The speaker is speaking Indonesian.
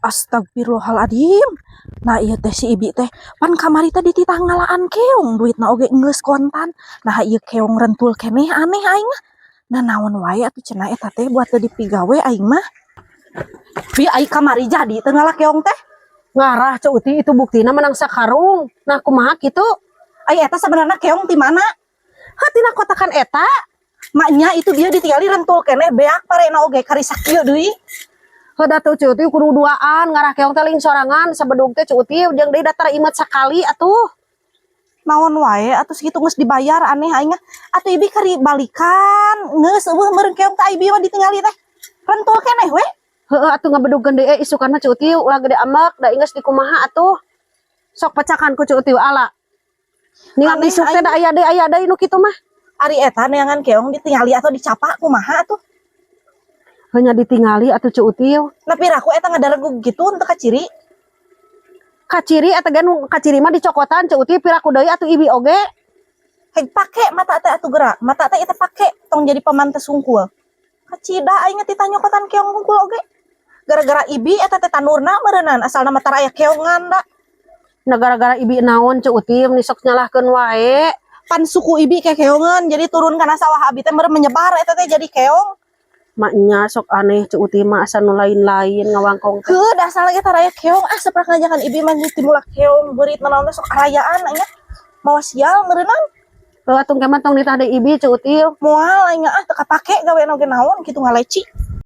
Astagfirullahaladzim. Nah iya teh si Ibi teh pan kamari teh dititah ngalaan keong duitna oge geus kontan. Nah ieu keong rentul keneh aneh aing mah. Nah naon wae atuh cenah eta teh buat teu dipigawe aing mah. Pi ai kamari jadi teu ngalah keong teh. Ngarah Cuk Uti itu buktina menang sakarung. Nah kumaha kitu? Ai eta sebenarnya keong ti mana? Ha tina kotakan eta. Maknya itu dia ditinggali rentul keneh beak parena oge karisa kieu deui. Heuda tuh Cuk Uti kudu duaan ngarah keong teh ling sorangan sabedug teh Cuk Uti jeung deui datar imet sakali atuh. Naon wae atuh segitu geus dibayar aneh aing mah. Atuh Ibi kari balikan. Geus eueuh meureun keong teh Ibi mah ditinggali teh. Rentul keneh we. Heeh atuh ngabedugeun deui isukanna Cuk Uti ulah gede amek da geus dikumaha atuh. Sok pecakan ku Cuk Uti ala. Ningan Aneh, isuk teh da aya deui nu kitu mah. Ari eta neangan keong ditinggali atau dicapa kumaha atuh. Hanya ditingali atuh Cuk Uti. Nah piraku eta ngadaregu gitu untuk kaciri. Kaciri eta gan kaciri mah dicokotan Cuk Uti piraku deui atuh Ibi oge. Heg pake mata teh atuh gerak. Mata teh eta pake tong jadi pamantes hungkul. Kacida aing titah nyokotan keong hungkul oge. Gara-gara Ibi eta teh tanurna meureunnan asalna mah tara aya keongan da. Nah gara-gara Ibi naon Cuk Uti meni sok nyalahkeun wae. Pan suku Ibi ke keongan jadi turun kana sawah abi teh meureun menyebar eta teh jadi keong. Maknya sok aneh Cuk Uti mah asa nu lain-lain ngawangkong teh. Heuh dasar lagi tara aya keong seprak ngajakan Ibi mah timulak keong beurit naon teh sok arayaan aing mawa sial meureunnan. Atuh kemah tong ditah deui Ibi Cuk Uti. Moal aing teu kapake gawe oge naon kitu ngaleci.